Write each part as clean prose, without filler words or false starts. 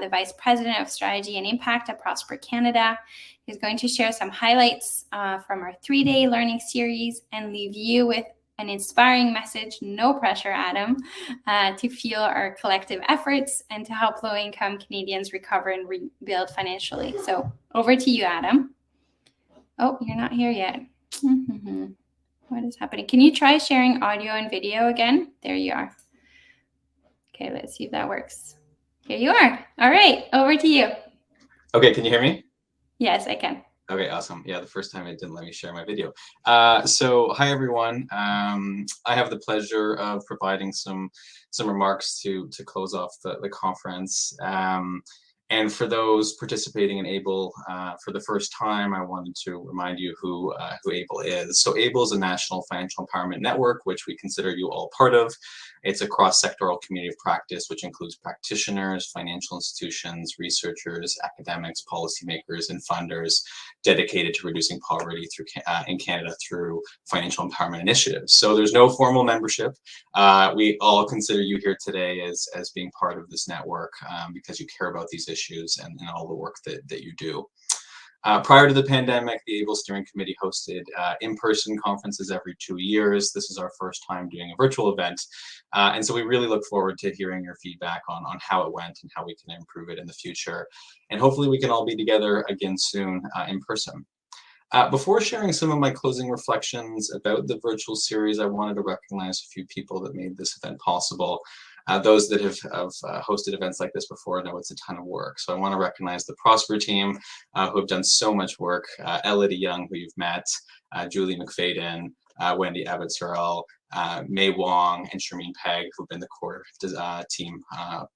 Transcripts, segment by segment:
the Vice President of Strategy and Impact at Prosper Canada. He's going to share some highlights from our 3-day learning series and leave you with an inspiring message, no pressure, Adam, to fuel our collective efforts and to help low-income Canadians recover and rebuild financially. So over to you, Adam. Oh, you're not here yet. What is happening? Can you try sharing audio and video again? There you are. Okay, let's see if that works. Here you are. All right, over to you. Okay, can you hear me? Yes, I can. Okay, awesome. Yeah, the first time it didn't let me share my video. So hi everyone. I have the pleasure of providing some remarks to close off the conference. And for those participating in ABLE for the first time, I wanted to remind you who ABLE is. So ABLE is a national financial empowerment network, which we consider you all part of. It's a cross-sectoral community of practice, which includes practitioners, financial institutions, researchers, academics, policymakers, and funders dedicated to reducing poverty in Canada through financial empowerment initiatives. So there's no formal membership. We all consider you here today as being part of this network because you care about these issues and all the work that you do. Prior to the pandemic, the ABLE Steering Committee hosted in-person conferences every 2 years. This is our first time doing a virtual event. And so we really look forward to hearing your feedback on how it went and how we can improve it in the future. And hopefully we can all be together again soon in person. Before sharing some of my closing reflections about the virtual series, I wanted to recognize a few people that made this event possible. Those that have hosted events like this before know it's a ton of work. So I want to recognize the Prosper team who have done so much work. Elodie Young, who you've met, Julie McFadden, Wendy Abbott-Searle, May Wong, and Shermeen Pegg, who've been the core team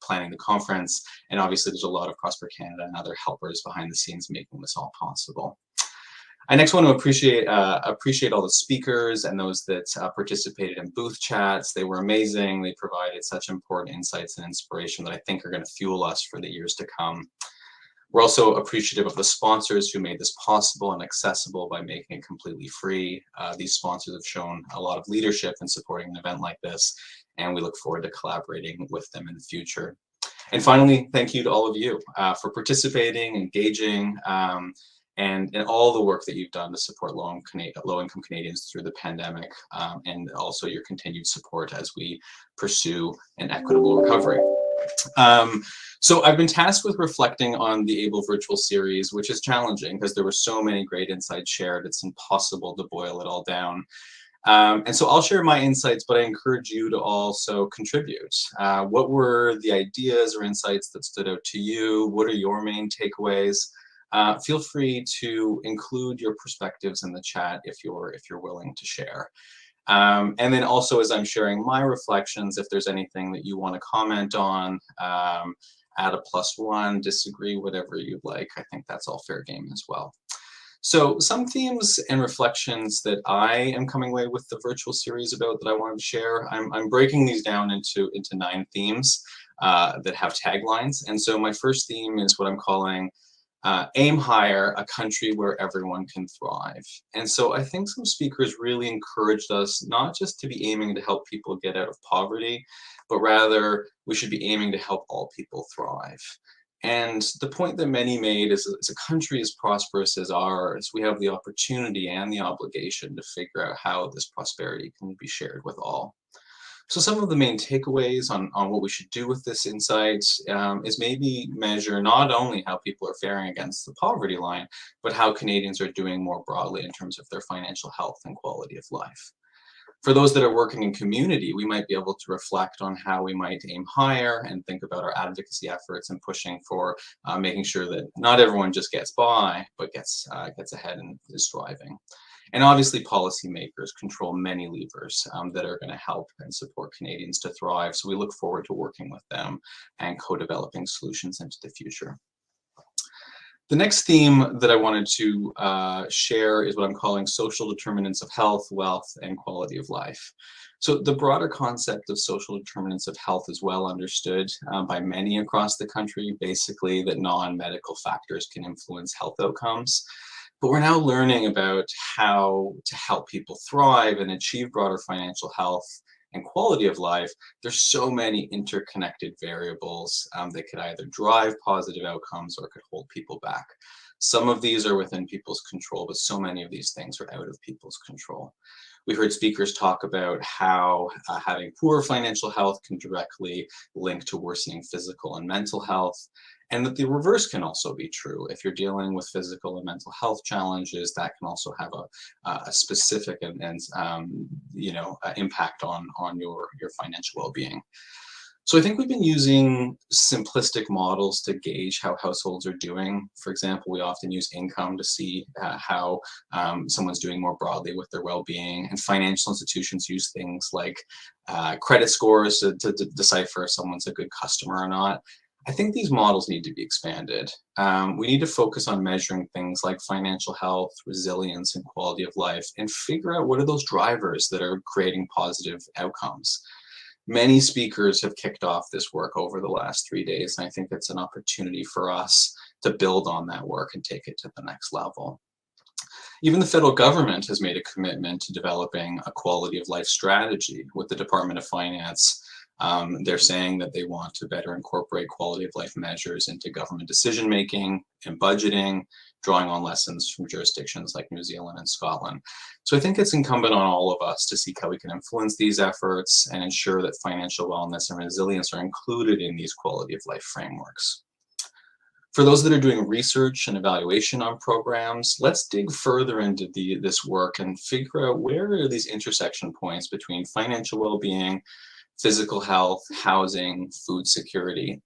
planning the conference. And obviously there's a lot of Prosper Canada and other helpers behind the scenes making this all possible. I next want to appreciate all the speakers and those that participated in booth chats. They were amazing. They provided such important insights and inspiration that I think are going to fuel us for the years to come. We're also appreciative of the sponsors who made this possible and accessible by making it completely free. These sponsors have shown a lot of leadership in supporting an event like this, and we look forward to collaborating with them in the future. And finally, thank you to all of you for participating, engaging, and all the work that you've done to support low-income Canadians through the pandemic, and also your continued support as we pursue an equitable recovery. So I've been tasked with reflecting on the ABLE virtual series, which is challenging because there were so many great insights shared. It's impossible to boil it all down. And so I'll share my insights, but I encourage you to also contribute. What were the ideas or insights that stood out to you? What are your main takeaways? Feel free to include your perspectives in the chat if you're willing to share. And then also, as I'm sharing my reflections, if there's anything that you want to comment on, add a +1, disagree, whatever you'd like. I think that's all fair game as well. So some themes and reflections that I am coming away with the virtual series about that I wanted to share. I'm breaking these down into 9 themes that have taglines. And so my first theme is what I'm calling aim higher, a country where everyone can thrive. And so I think some speakers really encouraged us not just to be aiming to help people get out of poverty, but rather we should be aiming to help all people thrive. And the point that many made is as a country as prosperous as ours, we have the opportunity and the obligation to figure out how this prosperity can be shared with all. So some of the main takeaways on what we should do with this insight is maybe measure not only how people are faring against the poverty line, but how Canadians are doing more broadly in terms of their financial health and quality of life. For those that are working in community, we might be able to reflect on how we might aim higher and think about our advocacy efforts and pushing for making sure that not everyone just gets by, but gets ahead and is thriving. And obviously policymakers control many levers that are going to help and support Canadians to thrive. So we look forward to working with them and co-developing solutions into the future. The next theme that I wanted to share is what I'm calling social determinants of health, wealth, and quality of life. So the broader concept of social determinants of health is well understood by many across the country, basically that non-medical factors can influence health outcomes. But we're now learning about how to help people thrive and achieve broader financial health and quality of life, there's so many interconnected variables that could either drive positive outcomes or could hold people back. Some of these are within people's control, but so many of these things are out of people's control. We heard speakers talk about how having poor financial health can directly link to worsening physical and mental health, and that the reverse can also be true. If you're dealing with physical and mental health challenges, that can also have a specific and impact on your financial well-being. So I think we've been using simplistic models to gauge how households are doing. For example, we often use income to see how someone's doing more broadly with their well-being, and financial institutions use things like credit scores to decipher if someone's a good customer or not. I think these models need to be expanded. We need to focus on measuring things like financial health, resilience, and quality of life, and figure out what are those drivers that are creating positive outcomes. Many speakers have kicked off this work over the last 3 days, and I think it's an opportunity for us to build on that work and take it to the next level. Even the federal government has made a commitment to developing a quality of life strategy with the Department of Finance. They're saying that they want to better incorporate quality of life measures into government decision-making and budgeting, drawing on lessons from jurisdictions like New Zealand and Scotland. So I think it's incumbent on all of us to seek how we can influence these efforts and ensure that financial wellness and resilience are included in these quality of life frameworks. For those that are doing research and evaluation on programs, let's dig further into this work and figure out where are these intersection points between financial well-being, physical health, housing, food security.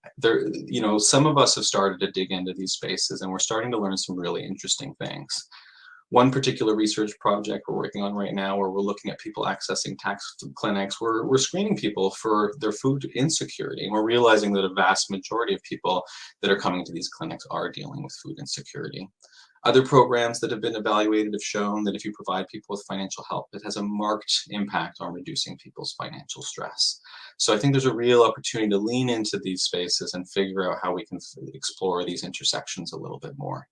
Some of us have started to dig into these spaces, and we're starting to learn some really interesting things. One particular research project we're working on right now, where we're looking at people accessing tax clinics, we're screening people for their food insecurity, and we're realizing that a vast majority of people that are coming to these clinics are dealing with food insecurity. Other programs that have been evaluated have shown that if you provide people with financial help, it has a marked impact on reducing people's financial stress. So I think there's a real opportunity to lean into these spaces and figure out how we can explore these intersections a little bit more.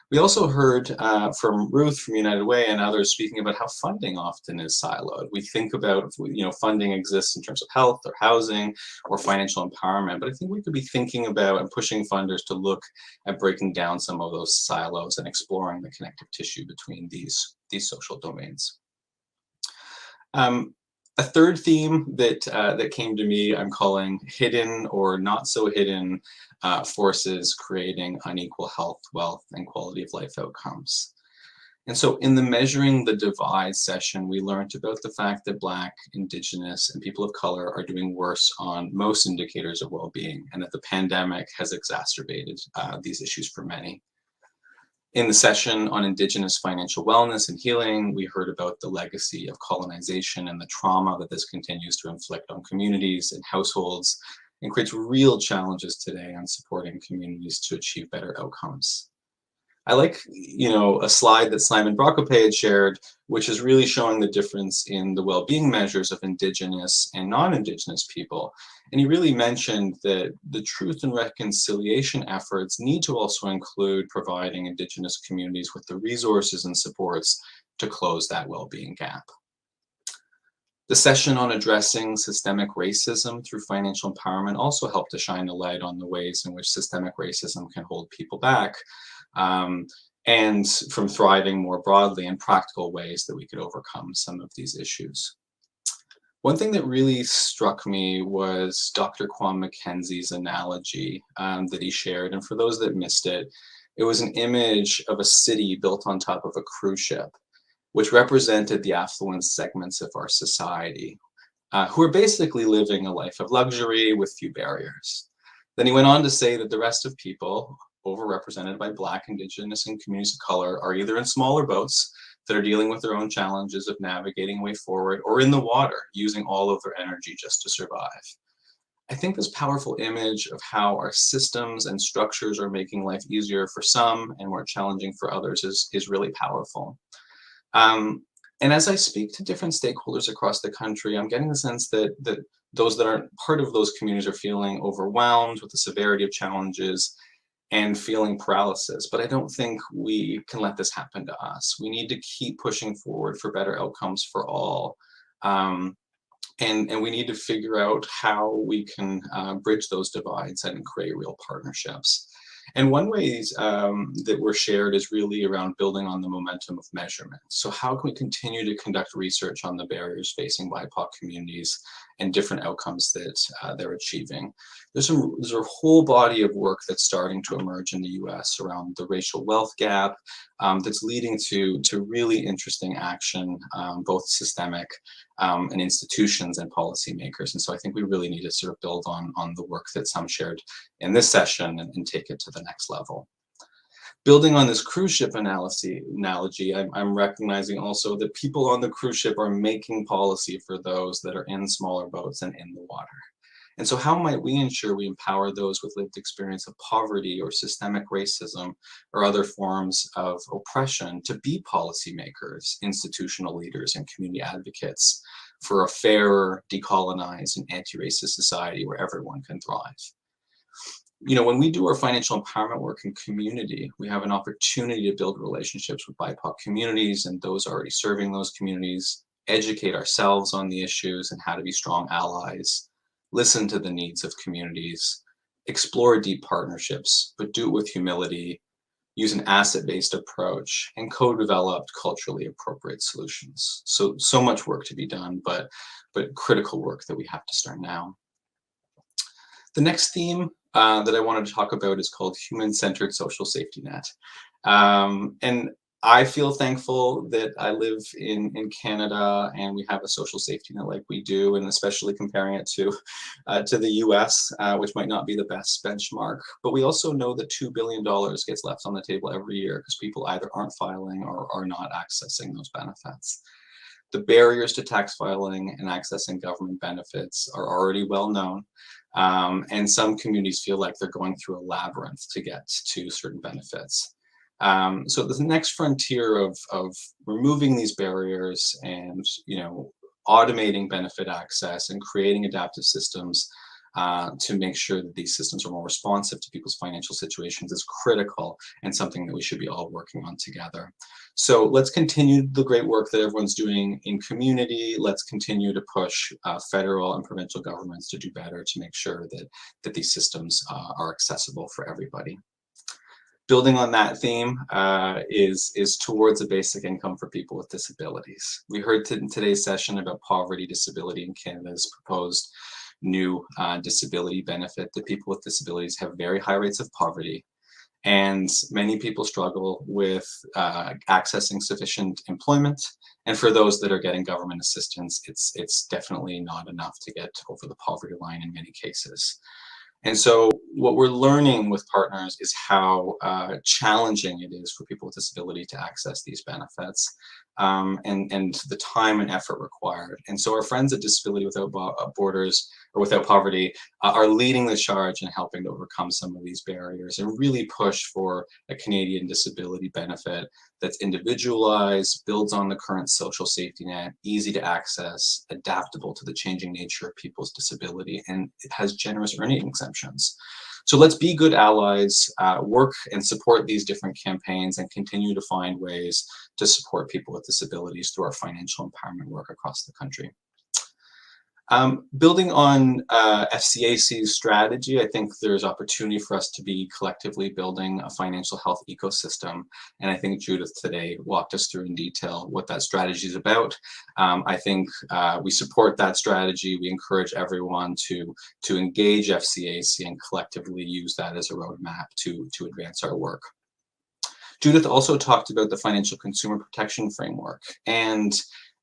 We also heard from Ruth from United Way and others speaking about how funding often is siloed. We think about, funding exists in terms of health or housing or financial empowerment, but I think we could be thinking about and pushing funders to look at breaking down some of those silos and exploring the connective tissue between these social domains. A third theme that came to me, I'm calling hidden or not so hidden forces creating unequal health, wealth, and quality of life outcomes. And so in the Measuring the Divide session, we learned about the fact that Black, Indigenous, and people of color are doing worse on most indicators of well-being, and that the pandemic has exacerbated these issues for many. In the session on Indigenous financial wellness and healing, we heard about the legacy of colonization and the trauma that this continues to inflict on communities and households, and creates real challenges today on supporting communities to achieve better outcomes. I like, a slide that Simon Brockopay had shared, which is really showing the difference in the well-being measures of Indigenous and non-Indigenous people. And he really mentioned that the truth and reconciliation efforts need to also include providing Indigenous communities with the resources and supports to close that well-being gap. The session on addressing systemic racism through financial empowerment also helped to shine a light on the ways in which systemic racism can hold people back, and from thriving more broadly in practical ways that we could overcome some of these issues. One thing that really struck me was Dr. Kwame Mackenzie's analogy that he shared. And for those that missed it, it was an image of a city built on top of a cruise ship, which represented the affluent segments of our society, who are basically living a life of luxury with few barriers. Then he went on to say that the rest of people, overrepresented by Black, Indigenous, and communities of color, are either in smaller boats that are dealing with their own challenges of navigating a way forward, or in the water, using all of their energy just to survive. I think this powerful image of how our systems and structures are making life easier for some and more challenging for others is really powerful. And as I speak to different stakeholders across the country, I'm getting the sense that those that aren't part of those communities are feeling overwhelmed with the severity of challenges and feeling paralysis. But I don't think we can let this happen to us. We need to keep pushing forward for better outcomes for all. And we need to figure out how we can bridge those divides and create real partnerships. And one way that we're shared is really around building on the momentum of measurement. So how can we continue to conduct research on the barriers facing BIPOC communities and different outcomes that they're achieving? There's a whole body of work that's starting to emerge in the US around the racial wealth gap that's leading to really interesting action, both systemic and institutions and policymakers. And so I think we really need to sort of build on the work that some shared in this session and take it to the next level. Building on this cruise ship analogy, I'm recognizing also that people on the cruise ship are making policy for those that are in smaller boats and in the water. And so how might we ensure we empower those with lived experience of poverty or systemic racism or other forms of oppression to be policymakers, institutional leaders, and community advocates for a fairer, decolonized, and anti-racist society where everyone can thrive? You know, when we do our financial empowerment work in community, we have an opportunity to build relationships with BIPOC communities and those already serving those communities, educate ourselves on the issues and how to be strong allies, listen to the needs of communities, explore deep partnerships, but do it with humility, use an asset-based approach, and co-develop culturally appropriate solutions. So much work to be done, but critical work that we have to start now. The next theme that I wanted to talk about is called human-centered social safety net. And I feel thankful that I live in Canada and we have a social safety net like we do, and especially comparing it to the US, which might not be the best benchmark. But we also know that $2 billion gets left on the table every year because people either aren't filing or are not accessing those benefits. The barriers to tax filing and accessing government benefits are already well known. And some communities feel like they're going through a labyrinth to get to certain benefits. So the next frontier of removing these barriers and, you know, automating benefit access and creating adaptive systems to make sure that these systems are more responsive to people's financial situations is critical and something that we should be all working on together. So let's continue the great work that everyone's doing in community. Let's continue to push federal and provincial governments to do better to make sure that these systems are accessible for everybody. Building on that theme is towards a basic income for people with disabilities. We heard in today's session about poverty, disability, and Canada's proposed new disability benefit. That people with disabilities have very high rates of poverty, and many people struggle with accessing sufficient employment. And for those that are getting government assistance, it's definitely not enough to get over the poverty line in many cases. And so what we're learning with partners is how challenging it is for people with disability to access these benefits and the time and effort required. And so our friends at Disability Without Borders or Without Poverty are leading the charge in helping to overcome some of these barriers and really push for a Canadian disability benefit that's individualized, builds on the current social safety net, easy to access, adaptable to the changing nature of people's disability, and it has generous earning exemptions. So let's be good allies, work and support these different campaigns, and continue to find ways to support people with disabilities through our financial empowerment work across the country. Building on FCAC's strategy, I think there's opportunity for us to be collectively building a financial health ecosystem. And I think Judith today walked us through in detail what that strategy is about. I think we support that strategy. We encourage everyone to engage FCAC and collectively use that as a roadmap to advance our work. Judith also talked about the financial consumer protection framework. And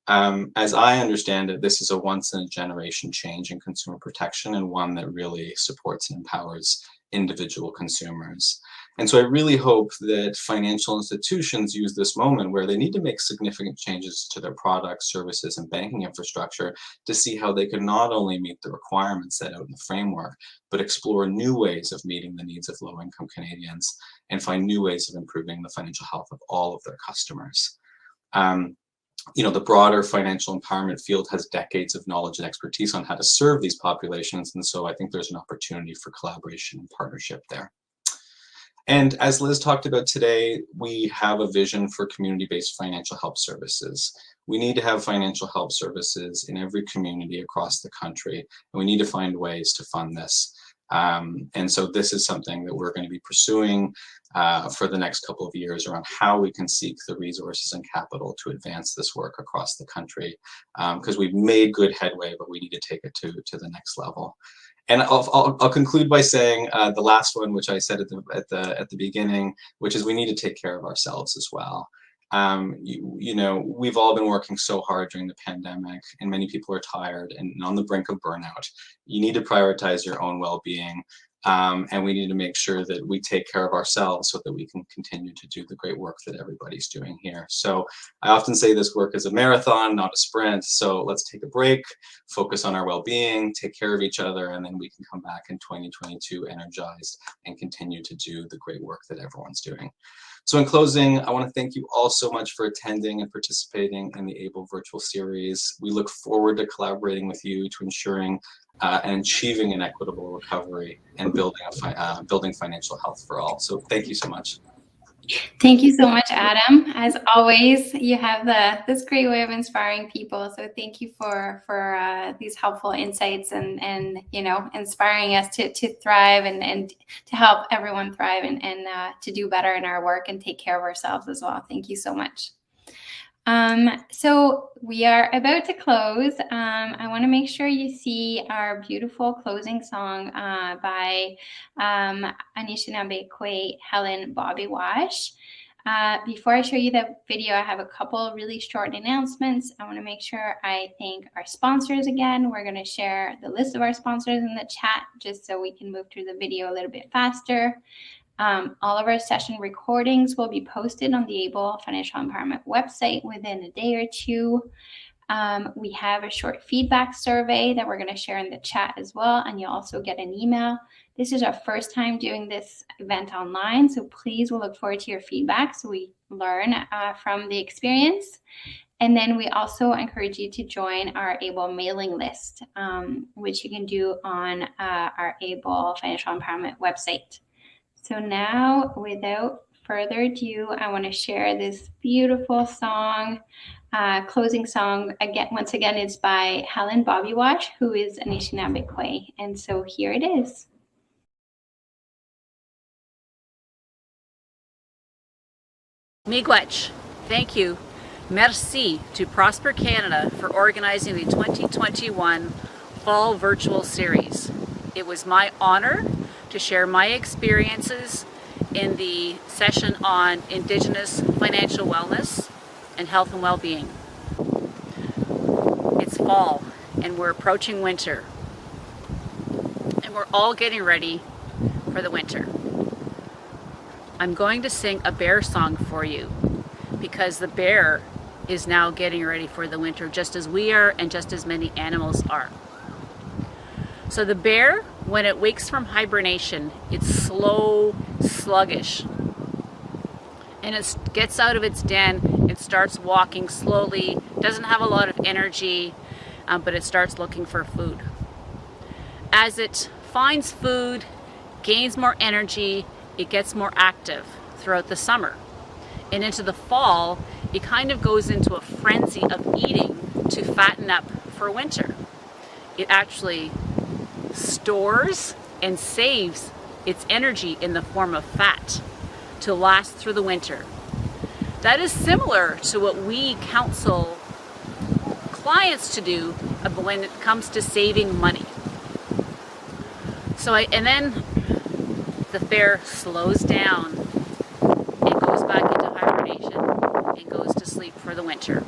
as I understand it, this is a once-in-a-generation change in consumer protection and one that really supports and empowers individual consumers. And so I really hope that financial institutions use this moment where they need to make significant changes to their products, services, and banking infrastructure to see how they can not only meet the requirements set out in the framework, but explore new ways of meeting the needs of low-income Canadians and find new ways of improving the financial health of all of their customers. You know, the broader financial empowerment field has decades of knowledge and expertise on how to serve these populations. And so I think there's an opportunity for collaboration and partnership there. And as Liz talked about today, we have a vision for community-based financial help services. We need to have financial help services in every community across the country, and we need to find ways to fund this. And so this is something that we're going to be pursuing for the next couple of years around how we can seek the resources and capital to advance this work across the country, because we've made good headway, but we need to take it to the next level. And I'll conclude by saying the last one, which I said at the beginning, which is we need to take care of ourselves as well. You know, we've all been working so hard during the pandemic, and many people are tired and on the brink of burnout. You need to prioritize your own well-being, and we need to make sure that we take care of ourselves so that we can continue to do the great work that everybody's doing here. So I often say this work is a marathon, not a sprint. So let's take a break, focus on our well-being, take care of each other, and then we can come back in 2022 energized and continue to do the great work that everyone's doing. So in closing, I want to thank you all so much for attending and participating in the ABLE virtual series. We look forward to collaborating with you to ensuring and achieving an equitable recovery and building financial health for all. So thank you so much. Thank you so much, Adam. As always, you have this great way of inspiring people. So thank you for these helpful insights and you know, inspiring us to thrive and to help everyone thrive and to do better in our work and take care of ourselves as well. Thank you so much. So we are about to close. I want to make sure you see our beautiful closing song by Anishinaabe Helen Bobiwash. Before I show you the video, I have a couple really short announcements. I want to make sure I thank our sponsors again. We're going to share the list of our sponsors in the chat just so we can move through the video a little bit faster. All of our session recordings will be posted on the ABLE Financial Empowerment website within a day or two. We have a short feedback survey that we're going to share in the chat as well, and you'll also get an email. This is our first time doing this event online, so please we'll look forward to your feedback so we learn from the experience. And then we also encourage you to join our ABLE mailing list, which you can do on our ABLE Financial Empowerment website. So now, without further ado, I want to share this beautiful song, closing song. Once again, it's by Helen Bobiwash, who is Anishinaabe. And so here it is. Miigwech, thank you. Merci to Prosper Canada for organizing the 2021 Fall Virtual Series. It was my honor to share my experiences in the session on Indigenous financial wellness and health and well-being. It's fall and we're approaching winter, and we're all getting ready for the winter. I'm going to sing a bear song for you because the bear is now getting ready for the winter just as we are and just as many animals are. So the bear, when it wakes from hibernation, it's slow, sluggish. And it gets out of its den, it starts walking slowly, doesn't have a lot of energy, but it starts looking for food. As it finds food, gains more energy, it gets more active throughout the summer. And into the fall, it kind of goes into a frenzy of eating to fatten up for winter. It actually stores and saves its energy in the form of fat to last through the winter. That is similar to what we counsel clients to do when it comes to saving money. And then the bear slows down and goes back into hibernation and goes to sleep for the winter.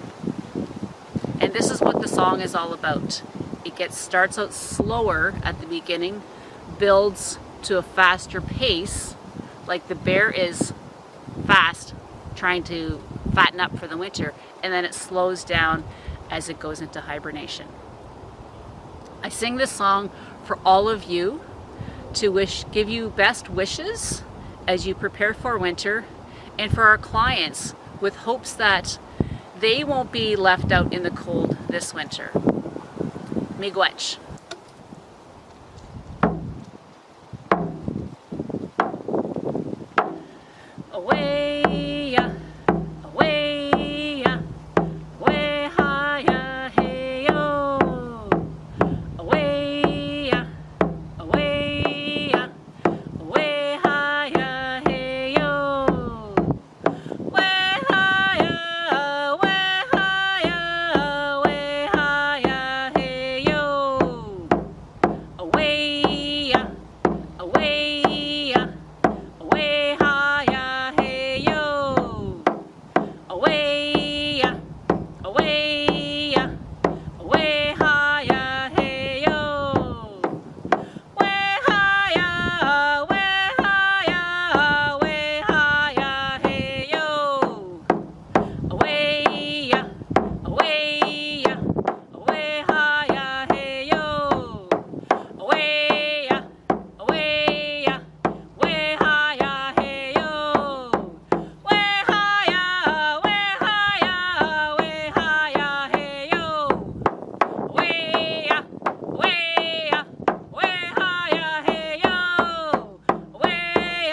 And this is what the song is all about. It starts out slower at the beginning, builds to a faster pace, like the bear is fast, trying to fatten up for the winter, and then it slows down as it goes into hibernation. I sing this song for all of you to give you best wishes as you prepare for winter, and for our clients with hopes that they won't be left out in the cold this winter. Miigwech. away, away, way higher, hey yo, away, away, way higher, hey yo, way higher, way higher, way higher, hey yo, away, away, way higher, hey yo, away, away, way higher, hey yo, way higher, way higher, way higher, hey yo, away, away, way higher, hey yo, away, away, way higher, hey yo, way higher, way higher, way higher, hey yo, way, way, way higher, hey yo, way,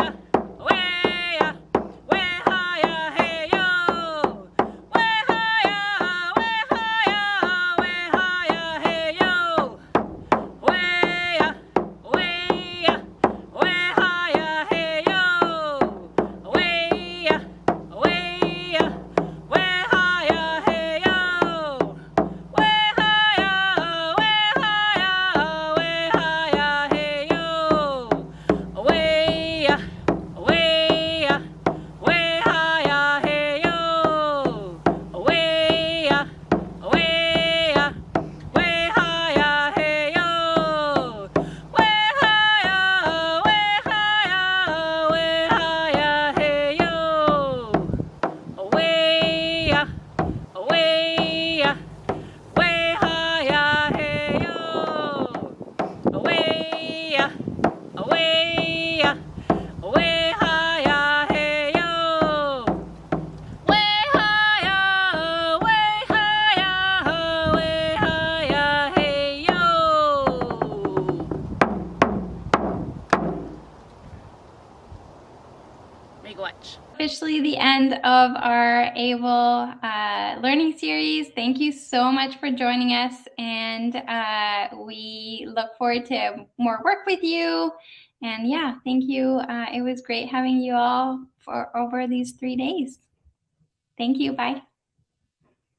way, way higher, hey yo, way higher, way higher, way higher, hey yo, way, way, way higher, hey yo, way, way, way higher, hey yo, way higher, way higher, way higher, hey yo, way, way, way higher, hey yo, way, way, way higher, hey yo, way higher, way higher, way higher, hey yo, away, away, way higher, hey yo, away, away, way higher, hey yo, way higher, way higher, way higher, hey yo. Make watch. Officially the end of our ABLE learning series. Thank you so much for joining us, and we look forward to more work with you. And yeah, thank you. It was great having you all for over these 3 days. Thank you. Bye.